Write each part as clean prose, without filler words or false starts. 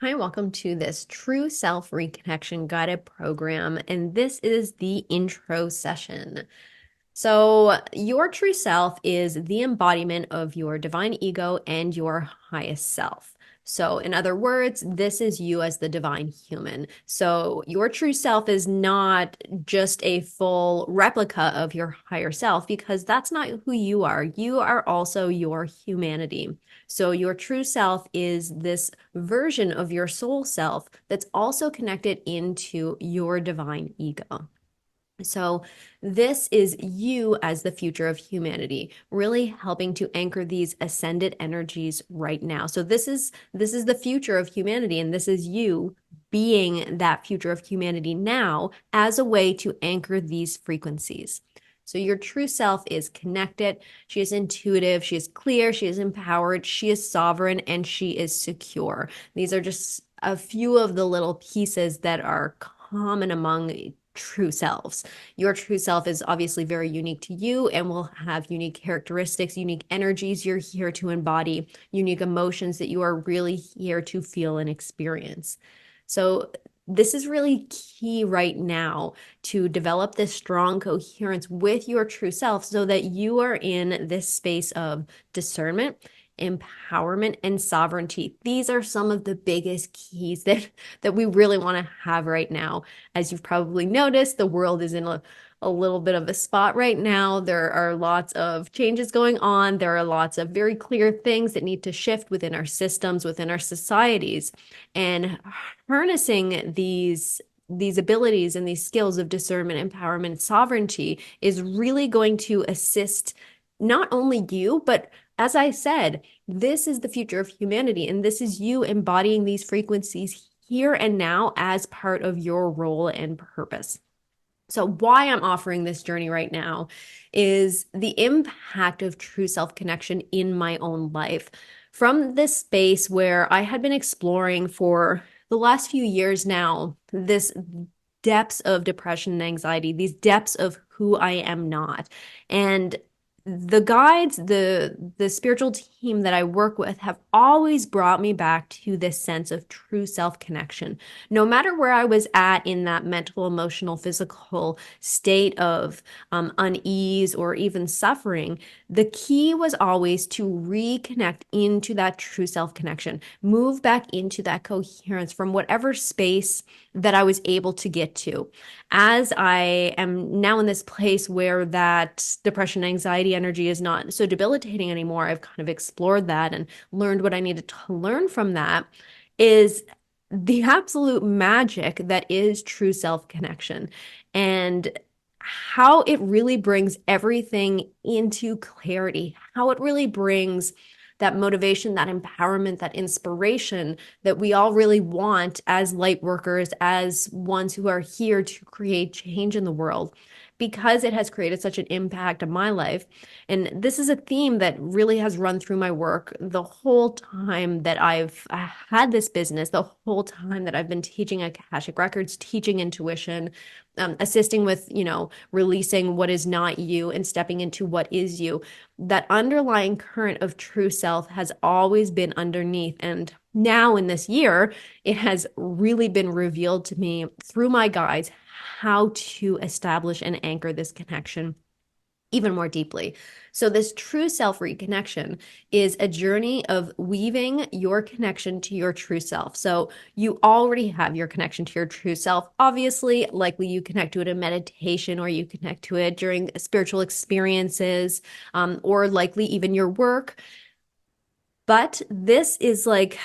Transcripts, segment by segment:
Hi, welcome to this True Self Reconnection guided program, and this is the intro session. So, your true self is the embodiment of your divine ego and your highest self. So, in other words, this is you as the divine human. So, your true self is not just a full replica of your higher self because that's not who you are. You are also your humanity. So, your true self is this version of your soul self that's also connected into your divine ego. So, this is you as the future of humanity, really helping to anchor these ascended energies right now. So this is the future of humanity, and this is you being that future of humanity now as a way to anchor these frequencies. So your true self is connected, she is intuitive, she is clear, she is empowered, she is sovereign, and she is secure. These are just a few of the little pieces that are common among true selves. Your true self is obviously very unique to you and will have unique characteristics, unique energies you're here to embody, unique emotions that you are really here to feel and experience. So, this is really key right now to develop this strong coherence with your true self so that you are in this space of discernment, empowerment, and sovereignty. These are some of the biggest keys that we really want to have right now. As you've probably noticed, the world is in a little bit of a spot right now. There are lots of changes going on. There are lots of very clear things that need to shift within our systems, within our societies. And harnessing these abilities and these skills of discernment, empowerment, sovereignty is really going to assist not only you, but as I said, this is the future of humanity, and this is you embodying these frequencies here and now as part of your role and purpose. So, why I'm offering this journey right now is the impact of true self connection in my own life. From this space where I had been exploring for the last few years now, this depths of depression and anxiety, these depths of who I am not. And the guides, the spiritual team that I work with have always brought me back to this sense of true self connection. No matter where I was at in that mental, emotional, physical state of unease or even suffering, the key was always to reconnect into that true self connection, move back into that coherence from whatever space that I was able to get to. As I am now in this place where that depression, anxiety energy is not so debilitating anymore, I've kind of explored that and learned what I needed to learn from that is the absolute magic that is true self connection and how it really brings everything into clarity, how it really brings that motivation, that empowerment, that inspiration that we all really want as light workers, as ones who are here to create change in the world, because it has created such an impact on my life. And this is a theme that really has run through my work the whole time that I've had this business, the whole time that I've been teaching Akashic Records, teaching intuition, assisting with, releasing what is not you and stepping into what is you. That underlying current of true self has always been underneath. And now in this year, it has really been revealed to me through my guides how to establish and anchor this connection even more deeply. So, this true self reconnection is a journey of weaving your connection to your true self. So, you already have your connection to your true self. Obviously, likely you connect to it in meditation or you connect to it during spiritual experiences, or likely even your work. But this is like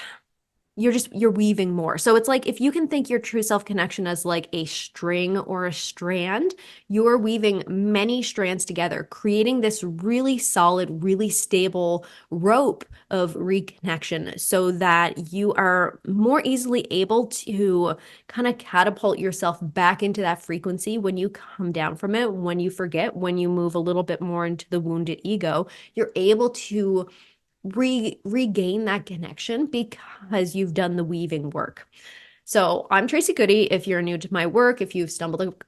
you're weaving more. So it's like if you can think your true self connection as like a string or a strand, you're weaving many strands together, creating this really solid, really stable rope of reconnection so that you are more easily able to kind of catapult yourself back into that frequency when you come down from it, when you forget, when you move a little bit more into the wounded ego, you're able to regain that connection because you've done the weaving work. So I'm Tracy Goody. If you're new to my work, if you've stumbled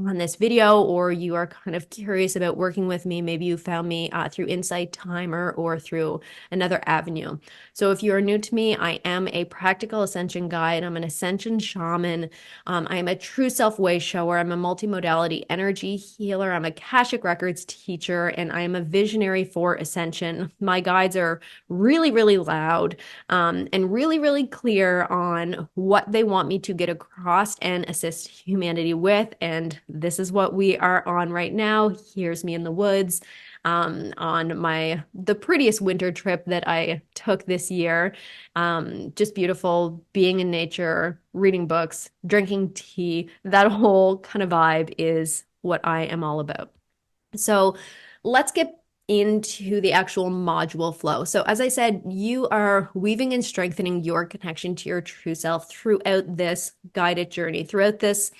on this video, or you are kind of curious about working with me, maybe you found me through Insight Timer or through another avenue. So if you are new to me, I am a practical ascension guide. I'm an ascension shaman. I am a true self way shower. I'm a multimodality energy healer. I'm a Akashic Records teacher, and I am a visionary for ascension. My guides are really, really loud and really, really clear on what they want me to get across and assist humanity with. And this is what we are on right now. Here's me in the woods on the prettiest winter trip that I took this year. Just beautiful, being in nature, reading books, drinking tea. That whole kind of vibe is what I am all about. So let's get into the actual module flow. So as I said, you are weaving and strengthening your connection to your true self throughout this guided journey, throughout this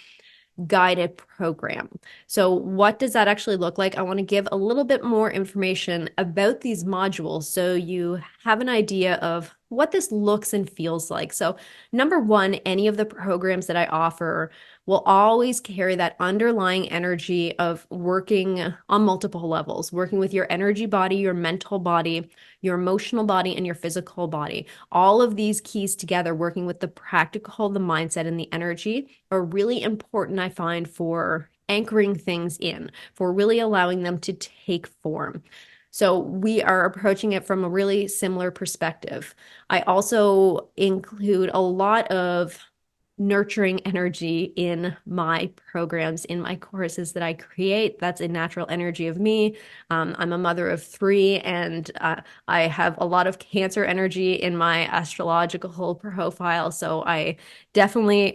guided program. So what does that actually look like? I want to give a little bit more information about these modules so you have an idea of what this looks and feels like. So number one, any of the programs that I offer will always carry that underlying energy of working on multiple levels, working with your energy body, your mental body, your emotional body, and your physical body. All of these keys together, working with the practical, the mindset, and the energy, are really important, I find, for anchoring things in, for really allowing them to take form. So we are approaching it from a really similar perspective. I also include a lot of nurturing energy in my programs, in my courses that I create. That's a natural energy of me. I'm a mother of three, and I have a lot of Cancer energy in my astrological profile. So I definitely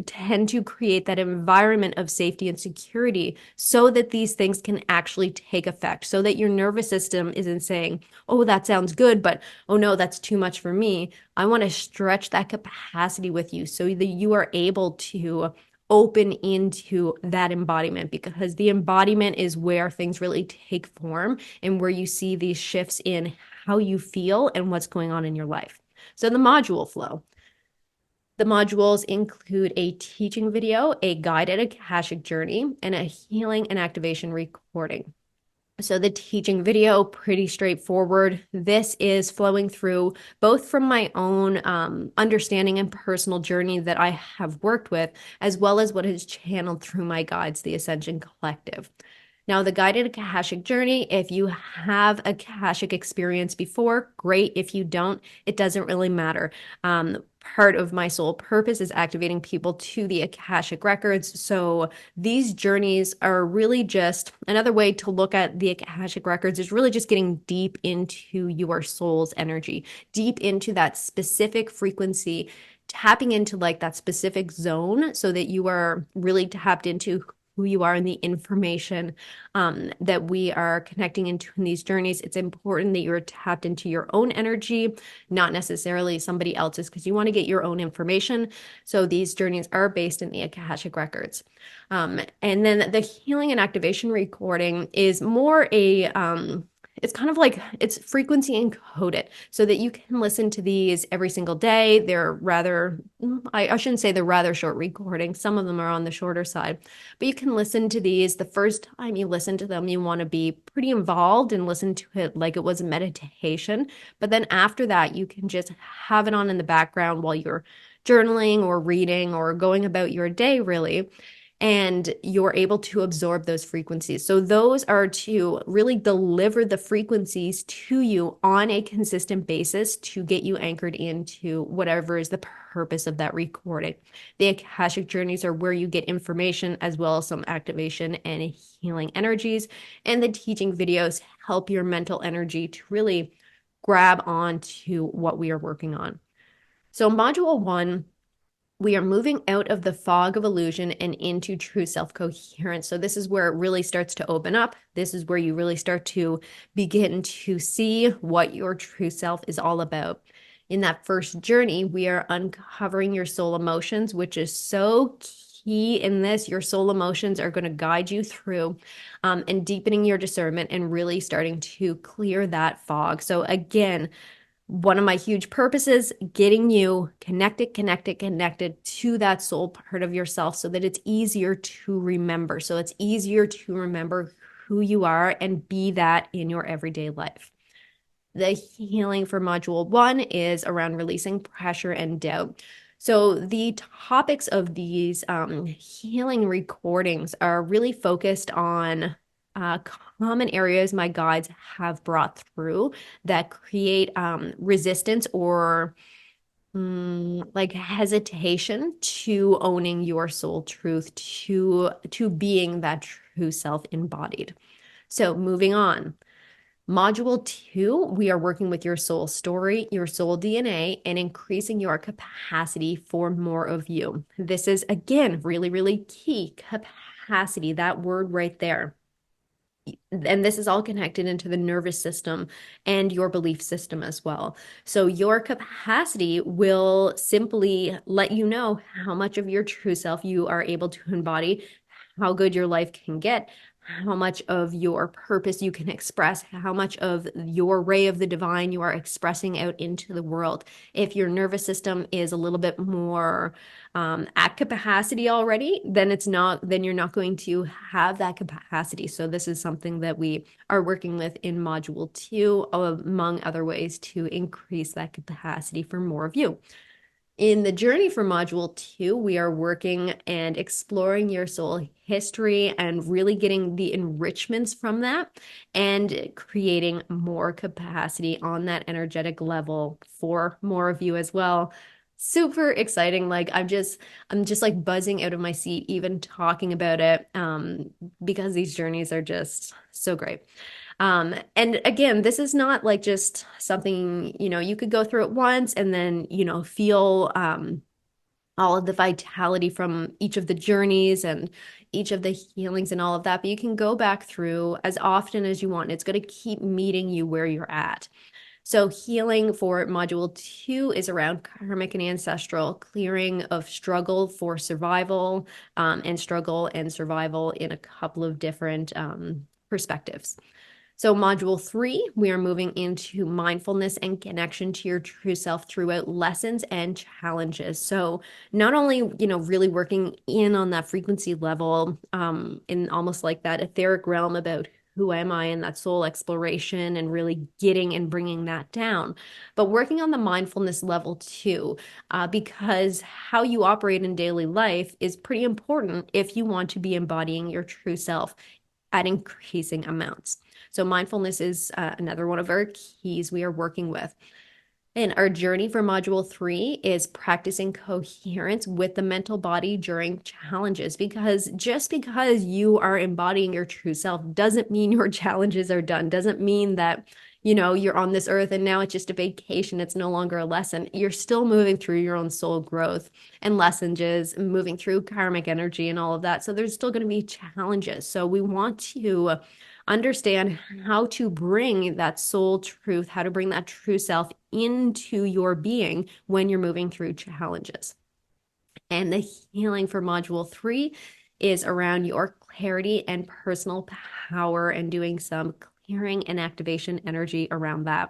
tend to create that environment of safety and security so that these things can actually take effect, so that your nervous system isn't saying, oh, that sounds good, but oh no, that's too much for me. I want to stretch that capacity with you so that you are able to open into that embodiment, because the embodiment is where things really take form and where you see these shifts in how you feel and what's going on in your life. So the module flow. The modules include a teaching video, a guided Akashic journey, and a healing and activation recording. So the teaching video, pretty straightforward. This is flowing through both from my own understanding and personal journey that I have worked with, as well as what is channeled through my guides, the Ascension Collective. Now, the guided Akashic journey, if you have Akashic experience before, great. If you don't, it doesn't really matter. Part of my sole purpose is activating people to the Akashic records. So these journeys are really just another way to look at the Akashic records, is really just getting deep into your soul's energy, deep into that specific frequency, tapping into like that specific zone so that you are really tapped into who you are and the information that we are connecting into in these journeys. It's important that you're tapped into your own energy, not necessarily somebody else's, because you want to get your own information. So these journeys are based in the Akashic records. And then the healing and activation recording is more it's kind of like it's frequency encoded so that you can listen to these every single day. They're rather, I shouldn't say they're rather short recordings. Some of them are on the shorter side, but you can listen to these. The first time you listen to them, you want to be pretty involved and listen to it like it was a meditation. But then after that, you can just have it on in the background while you're journaling or reading or going about your day, really. And you're able to absorb those frequencies. So those are to really deliver the frequencies to you on a consistent basis to get you anchored into whatever is the purpose of that recording. The Akashic journeys are where you get information as well as some activation and healing energies. And the teaching videos help your mental energy to really grab onto what we are working on. So module 1, we are moving out of the fog of illusion and into true self-coherence. So this is where it really starts to open up. This is where you really start to begin to see what your true self is all about. In that first journey, we are uncovering your soul emotions, which is so key in this. Your soul emotions are going to guide you through and deepening your discernment and really starting to clear that fog. So again, One of my huge purposes, getting you connected to that soul part of yourself so that it's easier to remember. So it's easier to remember who you are and be that in your everyday life. The healing for module 1 is around releasing pressure and doubt. So the topics of these healing recordings are really focused on uh, common areas my guides have brought through that create resistance or like hesitation to owning your soul truth, to being that true self embodied. So moving on. Module 2, we are working with your soul story, your soul DNA, and increasing your capacity for more of you. This is, again, really, really key. Capacity, that word right there. And this is all connected into the nervous system and your belief system as well. So, your capacity will simply let you know how much of your true self you are able to embody, how good your life can get, how much of your purpose you can express, how much of your ray of the divine you are expressing out into the world. If your nervous system is a little bit more at capacity already, then you're not going to have that capacity. So this is something that we are working with in module 2, among other ways to increase that capacity for more of you. In the journey for module 2, we are working and exploring your soul history and really getting the enrichments from that and creating more capacity on that energetic level for more of you as well. Super exciting. I'm just like buzzing out of my seat even talking about it, because these journeys are just so great. And again, this is not like just something, you could go through it once and then, feel all of the vitality from each of the journeys and each of the healings and all of that. But you can go back through as often as you want. It's going to keep meeting you where you're at. So, healing for module 2 is around karmic and ancestral, clearing of struggle for survival, and struggle and survival in a couple of different perspectives. So, module 3, we are moving into mindfulness and connection to your true self throughout lessons and challenges. So, not only, really working in on that frequency level, in almost like that etheric realm about who am I and that soul exploration and really getting and bringing that down, but working on the mindfulness level too, because how you operate in daily life is pretty important if you want to be embodying your true self at increasing amounts. So, mindfulness is another one of our keys we are working with. And our journey for module 3 is practicing coherence with the mental body during challenges. Because just because you are embodying your true self doesn't mean your challenges are done, doesn't mean that, you're on this earth and now it's just a vacation. It's no longer a lesson. You're still moving through your own soul growth and lessons, moving through karmic energy and all of that. So there's still going to be challenges. So we want to understand how to bring that soul truth, how to bring that true self into your being when you're moving through challenges. And the healing for module 3 is around your clarity and personal power and doing some clearing and activation energy around that.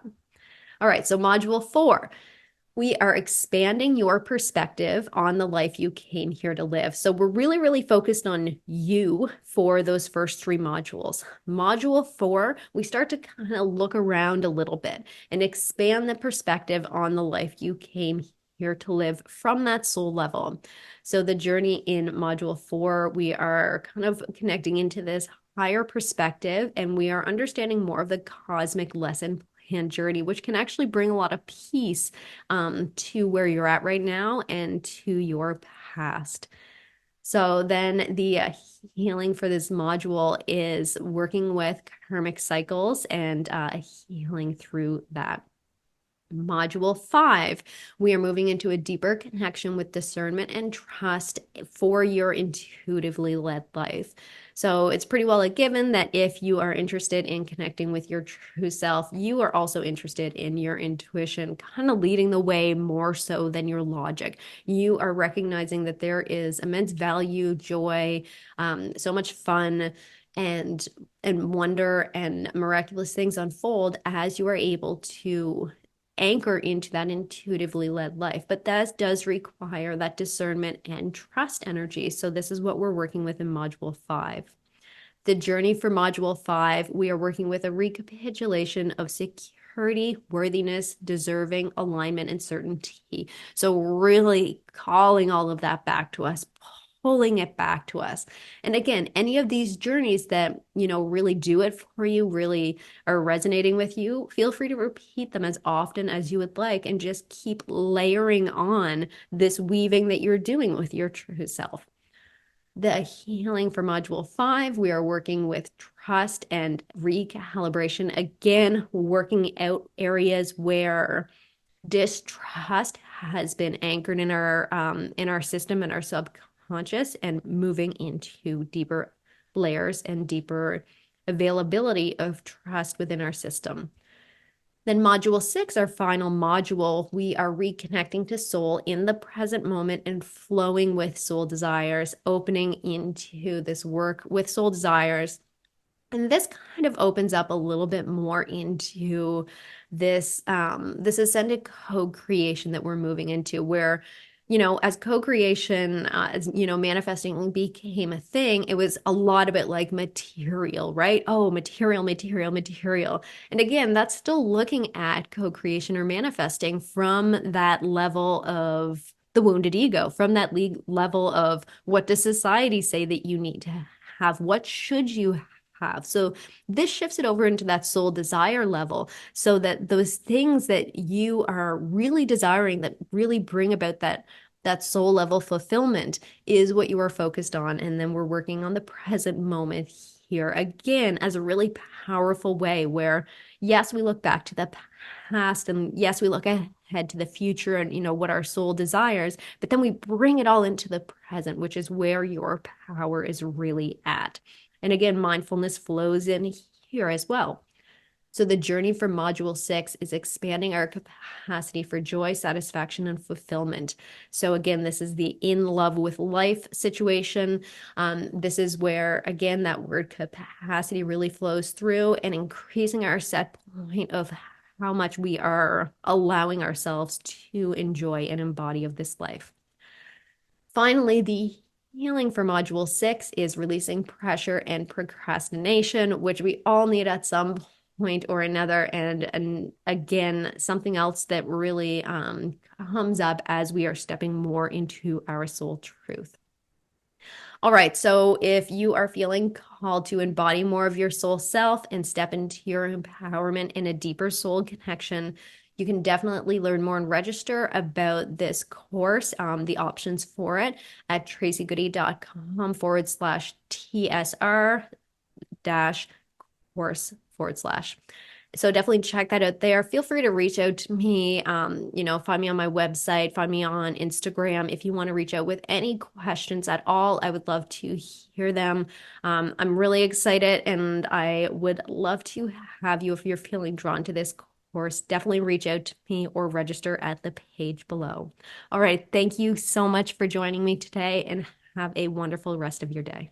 All right, so module 4, we are expanding your perspective on the life you came here to live. So we're really, really focused on you for those first 3 modules. Module 4, we start to kind of look around a little bit and expand the perspective on the life you came here to live from that soul level. So the journey in module 4, we are kind of connecting into this higher perspective and we are understanding more of the cosmic lesson and journey, which can actually bring a lot of peace to where you're at right now and to your past. So then the healing for this module is working with karmic cycles and healing through that. Module 5, we are moving into a deeper connection with discernment and trust for your intuitively led life. So it's pretty well a given that if you are interested in connecting with your true self, you are also interested in your intuition, kind of leading the way more so than your logic. You are recognizing that there is immense value, joy, so much fun, and wonder and miraculous things unfold as you are able to anchor into that intuitively led life. But that does require that discernment and trust energy. So this is what we're working with in Module 5. The journey for Module 5, we are working with a recapitulation of security, worthiness, deserving, alignment, and certainty. So really calling all of that back to us, pulling it back to us. And again, any of these journeys that, really do it for you, really are resonating with you, feel free to repeat them as often as you would like and just keep layering on this weaving that you're doing with your true self. The healing for Module 5, we are working with trust and recalibration. Again, working out areas where distrust has been anchored in our system and our subconscious, and moving into deeper layers and deeper availability of trust within our system. Then Module 6, our final module, we are reconnecting to soul in the present moment and flowing with soul desires, opening into this work with soul desires. And this kind of opens up a little bit more into this ascended co-creation that we're moving into, where, as co-creation, as manifesting became a thing, it was a lot of it like material, right? Oh, material, material, material. And again, that's still looking at co-creation or manifesting from that level of the wounded ego, from that level of what does society say that you need to have? What should you have? So this shifts it over into that soul desire level, so that those things that you are really desiring, that really bring about that soul level fulfillment, is what you are focused on. And then we're working on the present moment here again as a really powerful way where, yes, we look back to the past, and yes, we look ahead to the future and what our soul desires, but then we bring it all into the present, which is where your power is really at. And again, mindfulness flows in here as well. So the journey for Module 6 is expanding our capacity for joy, satisfaction, and fulfillment. So again, this is the in love with life situation. This is where, again, that word capacity really flows through, and increasing our set point of how much we are allowing ourselves to enjoy and embody of this life. Finally, the healing for Module 6 is releasing pressure and procrastination, which we all need at some point or another. And again, something else that really comes up as we are stepping more into our soul truth. All right, so if you are feeling called to embody more of your soul self and step into your empowerment in a deeper soul connection, you can definitely learn more and register about this course, the options for it, at tracygoody.com/TSR-course/. So definitely check that out there. Feel free to reach out to me, find me on my website, find me on Instagram. If you want to reach out with any questions at all, I would love to hear them. I'm really excited, and I would love to have you, if you're feeling drawn to this course, definitely reach out to me or register at the page below. All right. Thank you so much for joining me today, and have a wonderful rest of your day.